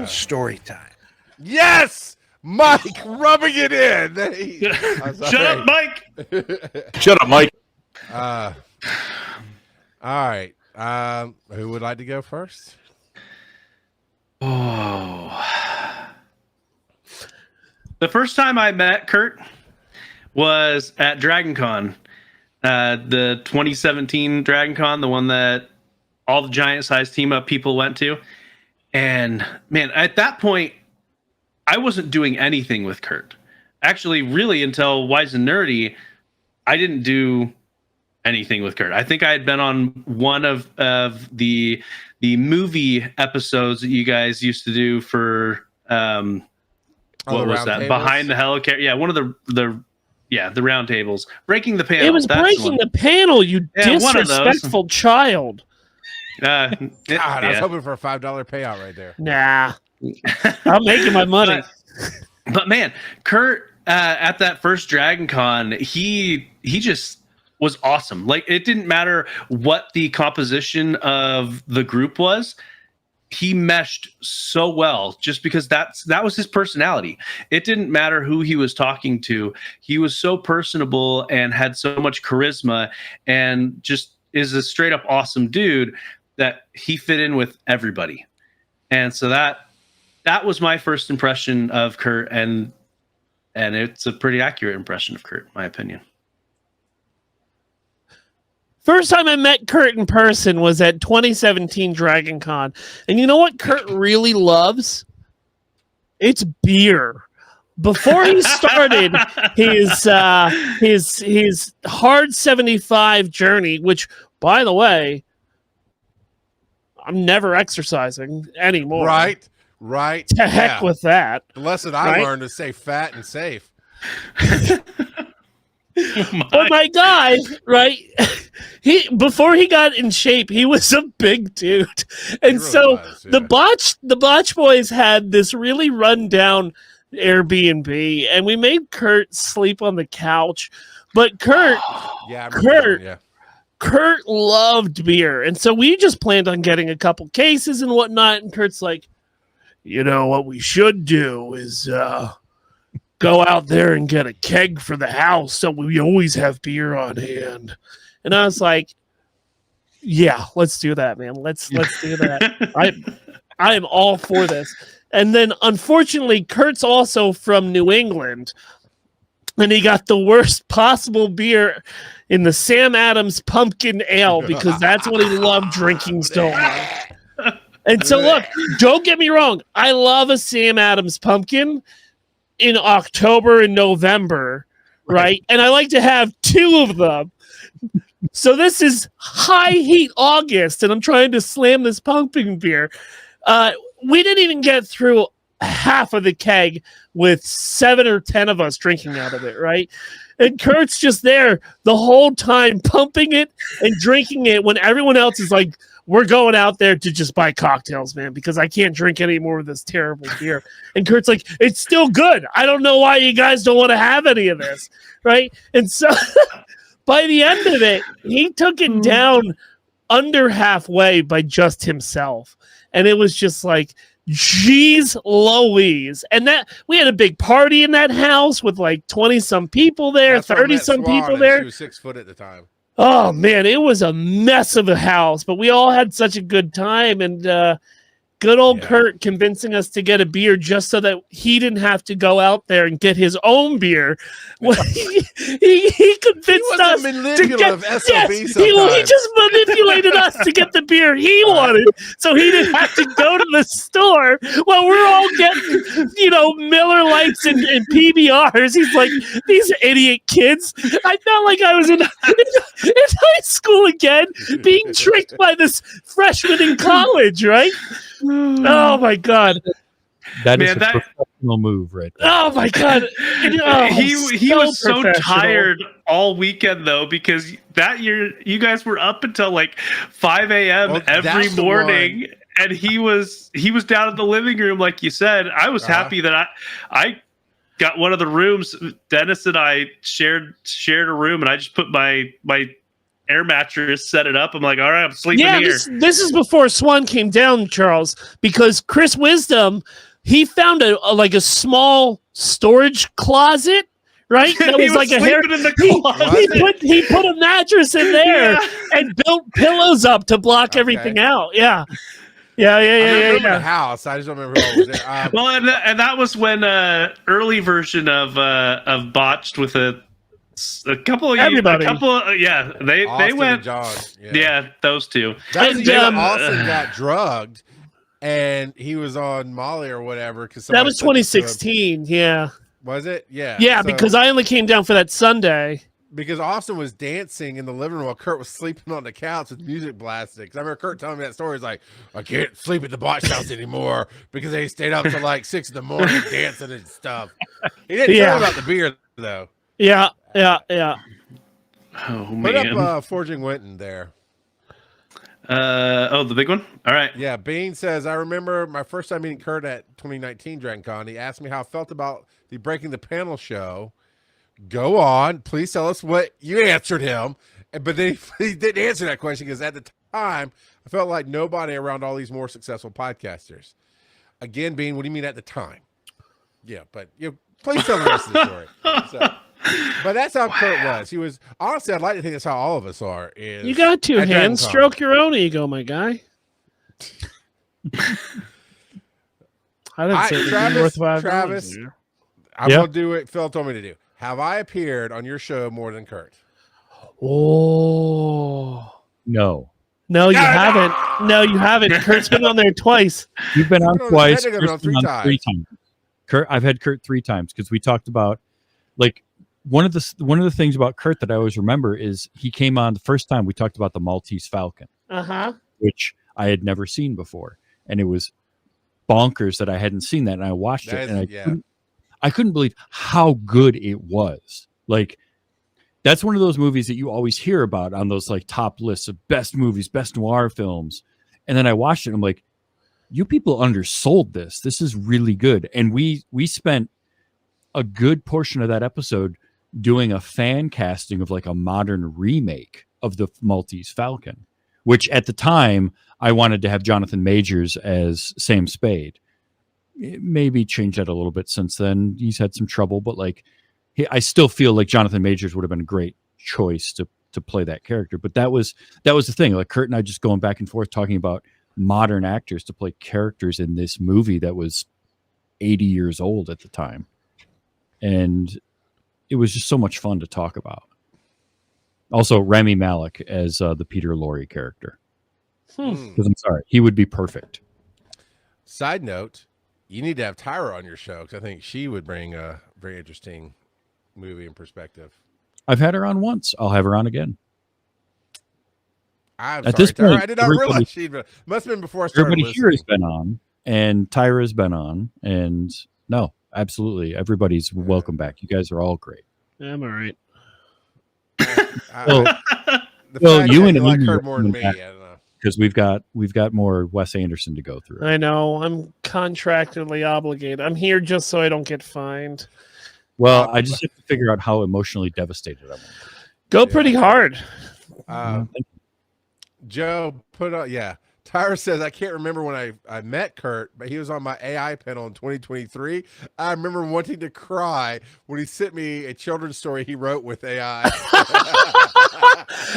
story time. Yes, Mike, rubbing it in. Shut up, Mike. Shut up, Mike. All right. Who would like to go first? Oh. The first time I met Kurt was at DragonCon, the 2017 DragonCon, the one that all the giant size team up people went to. And man, at that point, I wasn't doing anything with Kurt. Actually, really, until Wise and Nerdy, I didn't do anything with Kurt. I think I had been on one of the movie episodes that you guys used to do for what was that? Behind the Helicarrier. Yeah, one of the round tables. Breaking the panel. It was breaking the panel, you disrespectful child. God, I was hoping for a $5 payout right there. Nah. I'm making my money. But man, Kurt at that first DragonCon, he just was awesome. Like, it didn't matter what the composition of the group was. He meshed so well just because that was his personality. It didn't matter who he was talking to. He was so personable and had so much charisma and just is a straight up awesome dude that he fit in with everybody. And so that was my first impression of Kurt, and it's a pretty accurate impression of Kurt, in my opinion. First time I met Kurt in person was at 2017 DragonCon. And you know what Kurt really loves? It's beer. Before he started his hard 75 journey, which, by the way, I'm never exercising anymore. Right. To heck with that. The lesson I learned is stay fat and safe. But my guy, right? Before he got in shape, he was a big dude, and the Botch Boys had this really run down Airbnb, and we made Kurt sleep on the couch. But Kurt loved beer, and so we just planned on getting a couple cases and whatnot. And Kurt's like, you know what we should do is go out there and get a keg for the house so we always have beer on hand. And I was like, yeah, let's do that, man. Let's do that. I am all for this. And then unfortunately, Kurt's also from New England, and he got the worst possible beer in the Sam Adams Pumpkin Ale because that's what he loved drinking so much. And so look, don't get me wrong. I love a Sam Adams Pumpkin in October and November, right? And I like to have two of them. So this is high heat August, and I'm trying to slam this pumpkin beer. We didn't even get through half of the keg with 7 or 10 of us drinking out of it, right? And Kurt's just there the whole time pumping it and drinking it when everyone else is like, we're going out there to just buy cocktails, man, because I can't drink any more of this terrible beer. And Kurt's like, it's still good. I don't know why you guys don't want to have any of this, right? And so by the end of it, he took it down under halfway by just himself. And it was just like, geez Louise. And that we had a big party in that house with like 20-some people there, 30-some people there. She was 6 foot at the time. Oh, man, it was a mess of a house, but we all had such a good time. And good old Kurt convincing us to get a beer just so that he didn't have to go out there and get his own beer. He convinced us to get he just manipulated us to get the beer he wanted so he didn't have to go to the store while we're all getting, Miller Lights and PBRs. He's like, these idiot kids. I felt like I was in high school again being tricked by this freshman in college, right? Oh my God. That is a professional move right there. Oh my God. He was so tired all weekend though, because that year you guys were up until like 5 a.m. every morning. And he was down in the living room, like you said. I was happy that I got one of the rooms. Dennis and I shared a room, and I just put my air mattress, set it up. I'm like, all right, I'm sleeping Yeah, here. this is before Swan came down, Charles, because Chris Wisdom, he found a small storage closet, right? That He was like a sleeping in the closet. he put a mattress in there and built pillows up to block everything out. Yeah. I remember the house. I just don't remember who was there. Well, and that was when early version of Botched with a couple of everybody. They Austin went and John. Yeah, those two. That was And, the year Austin got drugged, and he was on Molly or whatever. Because that was 2016. Yeah. Was it? Yeah. Yeah, So, because I only came down for that Sunday. because Austin was dancing in the living room while Kurt was sleeping on the couch with music blasting. Because I remember Kurt telling me that story. He's like, I can't sleep at the botch house anymore because they stayed up till like 6 in the morning dancing and stuff. He didn't tell about the beer though. Yeah. Oh Put man. up Forging Winton there. The big one. All right. Yeah, Bean says, I remember my first time meeting Kurt at 2019 Dragon Con. He asked me how I felt about the Breaking the Panel show. Go on. Please tell us what you answered him. But then he didn't answer that question because at the time, I felt like nobody around all these more successful podcasters. Again, Bean, what do you mean at the time? Yeah, but please tell the rest of the story. But that's how Kurt was. He was, honestly, I'd like to think that's how all of us are. You got two hands. Stroke your own ego, my guy. I didn't say Travis, I'm going to do what Phil told me to do. Have I appeared on your show more than Kurt? Oh. No. No, you haven't. No, you haven't. Kurt's been on there twice. You've been on twice. Kurt's been on three times. Kurt, I've had Kurt 3 times because we talked about one of the things about Kurt that I always remember is he came on the first time we talked about the Maltese Falcon, which I had never seen before, and it was bonkers that I hadn't seen that, and I watched it, and I couldn't believe how good it was. Like, that's one of those movies that you always hear about on those like top lists of best movies, best noir films, and then I watched it, and I'm like, you people undersold this. This is really good, and we spent a good portion of that episode doing a fan casting of like a modern remake of the Maltese Falcon, which at the time I wanted to have Jonathan Majors as Sam Spade. It maybe changed that a little bit since then. He's had some trouble, but I still feel like Jonathan Majors would have been a great choice to play that character. But that was the thing. Like Kurt and I just going back and forth talking about modern actors to play characters in this movie that was 80 years old at the time. And it was just so much fun to talk about. Also, Rami Malek as the Peter Lorre character. Because I'm sorry, he would be perfect. Side note, you need to have Tyra on your show because I think she would bring a very interesting movie and perspective. I've had her on once. I'll have her on again. At this point, I did not realize she'd been. Must have been before I started. Everybody here has been on, and Tyra's been on, and no, absolutely, everybody's welcome back. You guys are all great. I'm all right. Well, you and like her more than me. I don't know. Because we've got more Wes Anderson to go through. I know. I'm contractually obligated. I'm here just so I don't get fined. Well, I just have to figure out how emotionally devastated I am. Go pretty hard. Joe put on, Tyra says, I can't remember when I met Kurt, but he was on my AI panel in 2023. I remember wanting to cry when he sent me a children's story he wrote with AI.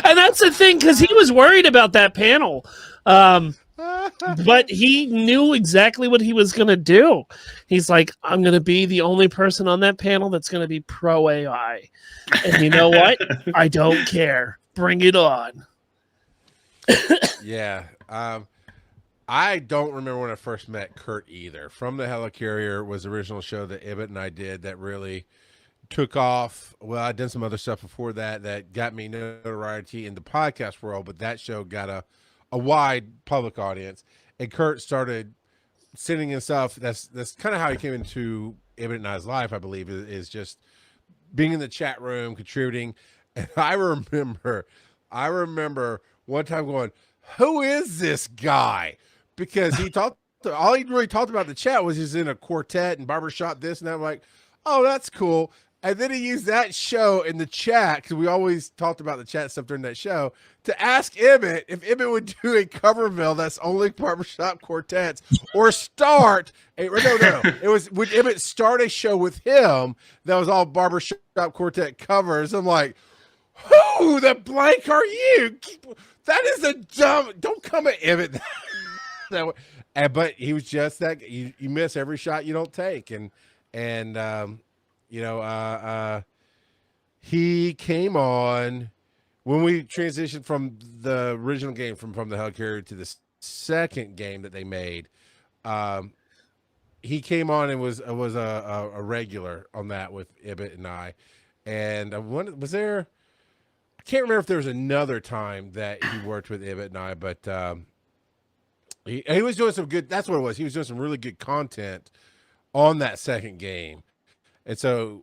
And that's the thing, because he was worried about that panel. But he knew exactly what he was going to do. He's like, I'm going to be the only person on that panel that's going to be pro AI. And you know what? I don't care. Bring it on. Yeah. I don't remember when I first met Kurt either. From the Helicarrier was the original show that Ibbott and I did that really took off. Well, I did some other stuff before that got me notoriety in the podcast world, but that show got a wide public audience. And Kurt started sending in stuff. That's kind of how he came into Ibbott and I's life, I believe, is just being in the chat room, contributing. And I remember one time going, who is this guy? Because all he really talked about in the chat was he's in a quartet and barbershop, this and that. I'm like, oh, that's cool. And then he used that show in the chat, because we always talked about the chat stuff during that show, to ask Emmett if Emmett would do a Coverville that's only barbershop quartets, or start a, no. It was, would Emmett start a show with him that was all barbershop quartet covers? I'm like, who the blank are you? That is a dumb, don't come at Emmett that way. But he was just that, you miss every shot you don't take. He came on when we transitioned from the original game from the Helicarrier to the second game that they made. He came on and was a regular on that with Ibbott and I. And was there? I can't remember if there was another time that he worked with Ibbott and I, but he was doing some good. That's what it was. He was doing some really good content on that second game. And so,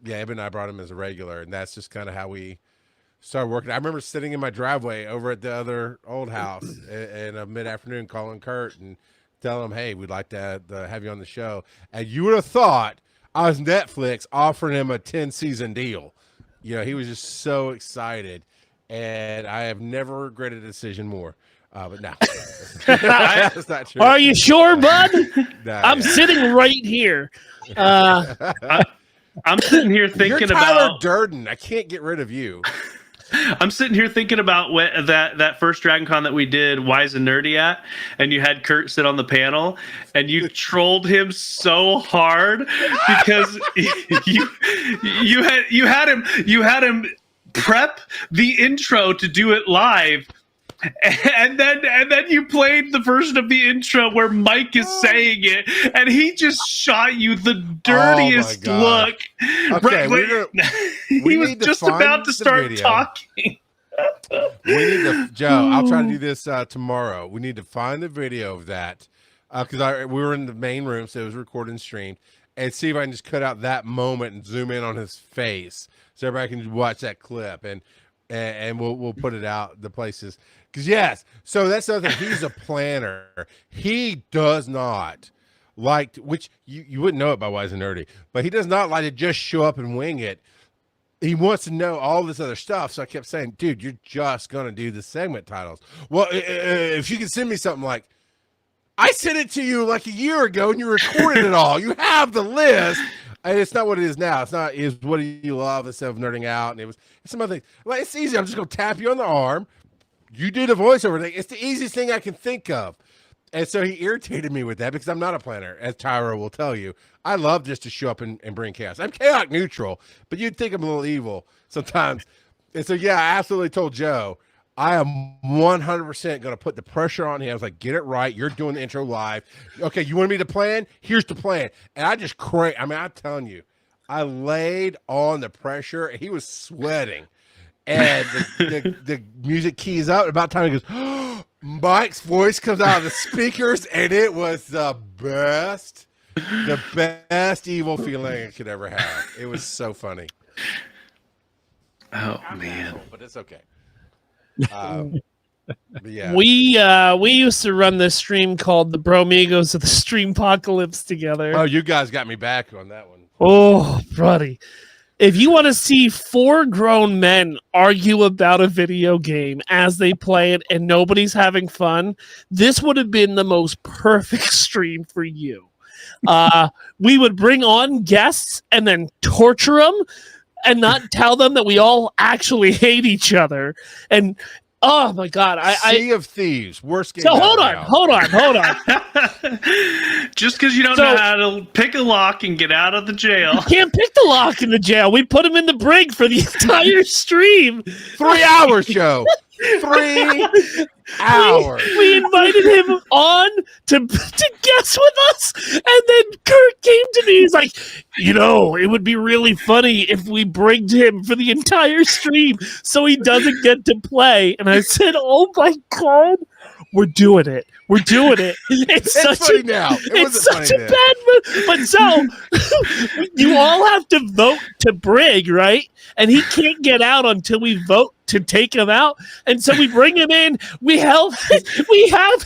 Ibbott and I brought him as a regular, and that's just kind of how we started working. I remember sitting in my driveway over at the other old house in a mid-afternoon calling Kurt and telling him, hey, we'd like to have you on the show. And you would have thought I was Netflix offering him a 10-season deal. You know, he was just so excited, and I have never regretted a decision more. But no, that's not true. Are you sure, bud? Nah, I'm sitting right here. I'm sitting here thinking You're Tyler about Durden. I can't get rid of you. I'm sitting here thinking about that first Dragon Con that we did Wise and Nerdy at, and you had Kurt sit on the panel, and you trolled him so hard because you had him prep the intro to do it live. And then you played the version of the intro where Mike is saying it, and he just shot you the dirtiest look. Okay, he was just about to start talking. We need to, Joe. I'll try to do this tomorrow. We need to find the video of that because we were in the main room, so it was recorded and streamed, and see if I can just cut out that moment and zoom in on his face so everybody can watch that clip, and we'll put it out the places. Because yes, so that's the other thing. He's a planner. He does not like, which you wouldn't know it by Wise and Nerdy, but he does not like to just show up and wing it. He wants to know all this other stuff. So I kept saying, dude, you're just going to do the segment titles. Well, if you can send me something like, I sent it to you like a year ago and you recorded it all. You have the list. And it's not what it is now. It's not, is what do you love instead of nerding out. And it's some other things. Like, it's easy. I'm just going to tap you on the arm. You do the voiceover thing. It's the easiest thing I can think of. And so he irritated me with that because I'm not a planner, as Tyra will tell you. I love just to show up and bring chaos. I'm chaotic neutral, but you'd think I'm a little evil sometimes. And so, yeah, I absolutely told Joe, I am 100% going to put the pressure on him. I was like, get it right. You're doing the intro live. Okay, you want me to plan? Here's the plan. And I just cranked. I mean, I'm telling you, I laid on the pressure. And he was sweating. And the music keys up. About time he goes, oh, Mike's voice comes out of the speakers, and it was the best evil feeling I could ever have. It was so funny. Oh man, but it's okay. But yeah, we used to run this stream called the Bromigos of the Streampocalypse together. Oh, you guys got me back on that one. Oh, buddy. If you want to see four grown men argue about a video game as they play it and nobody's having fun, this would have been the most perfect stream for you. We would bring on guests and then torture them and not tell them that we all actually hate each other. And oh my God, Sea of Thieves, worst game. So hold on. Just because you don't know how to pick a lock and get out of the jail. You can't pick the lock in the jail. We put him in the brig for the entire stream. 3 hours, Joe. 3 hours. We invited him on to guess with us, and then Kurt came to me. He's like, it would be really funny if we brigged him for the entire stream so he doesn't get to play. And I said, oh my God, we're doing it. It's funny now. It's such a bad move. But so you all have to vote to brig, right? And he can't get out until we vote to take him out. And so we bring him in. We have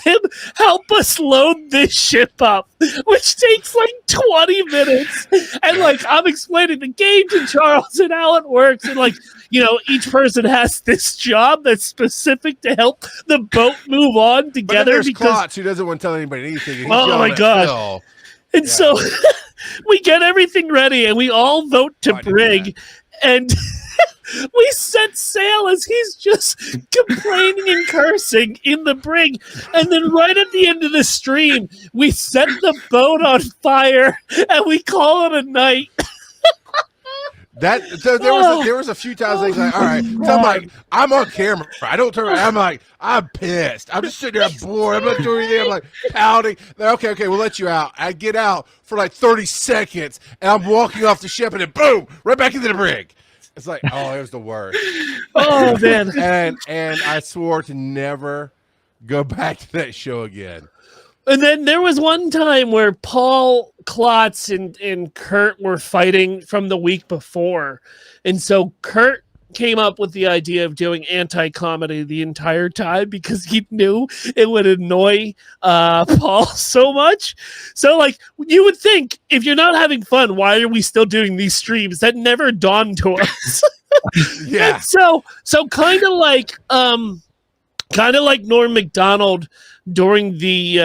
him help us load this ship up, which takes like 20 minutes. And like I'm explaining the game to Charles and how it works. And like, you know, each person has this job that's specific to help the boat move on together. But then there's because Klotz, who doesn't want to tell anybody anything. And he's oh yelling my at God. Phil. And so we get everything ready and we all vote to brig. And we set sail as he's just complaining and cursing in the brig. And then right at the end of the stream, we set the boat on fire and we call it a night. There was a few times like, all right. So I'm like, I'm on camera. I don't turn around. I'm like, I'm pissed. I'm just sitting there bored. I'm not doing anything. I'm like pouting. They're, okay, we'll let you out. I get out for like 30 seconds and I'm walking off the ship and then boom, right back into the brig. It's like, oh, it was the worst. Oh man. And I swore to never go back to that show again. And then there was one time where Paul Klotz and Kurt were fighting from the week before. And so Kurt came up with the idea of doing anti-comedy the entire time because he knew it would annoy Paul so much. So like you would think if you're not having fun, why are we still doing these streams? That never dawned to us. Yeah. And so kind of like Norm Macdonald during the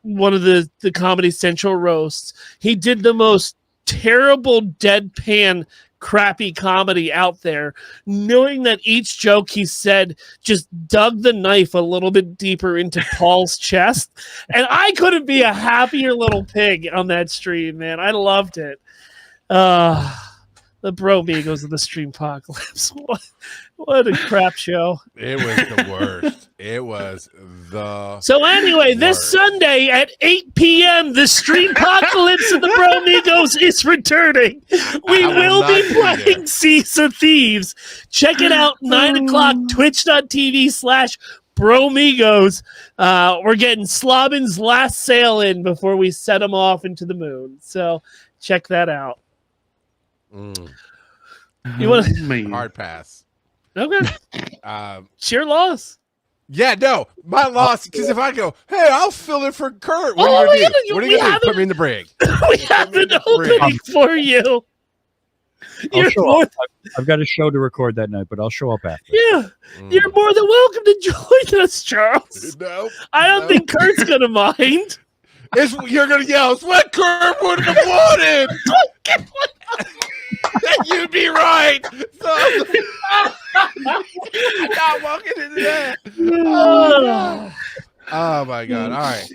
one of the Comedy Central roasts, he did the most terrible deadpan crappy comedy out there, knowing that each joke he said just dug the knife a little bit deeper into Paul's chest. And I couldn't be a happier little pig on that stream, man. I loved it. The Bro Migos of the Stream Apocalypse. What a crap show. It was the worst. It was the So anyway, this Sunday at 8 p.m., the Stream Apocalypse of the Bro Migos is returning. We will be playing Seas of Thieves. Check it out, 9 o'clock, twitch.tv/Bromigos. We're getting Slobin's last sail in before we set him off into the moon. So check that out. You want to hard pass? Okay. It's your loss. Yeah, no, my loss. Because if I go, hey, I'll fill in for Kurt. What are you gonna do? What are you gonna do? Put me in the brig. We have an opening for you. I've got a show to record that night, but I'll show up after. Yeah, you're more than welcome to join us, Charles. No, I don't think Kurt's gonna mind. You're gonna yell, it's what Kurt would have wanted. You'd be right. So, not walking into that. Oh my God. All right.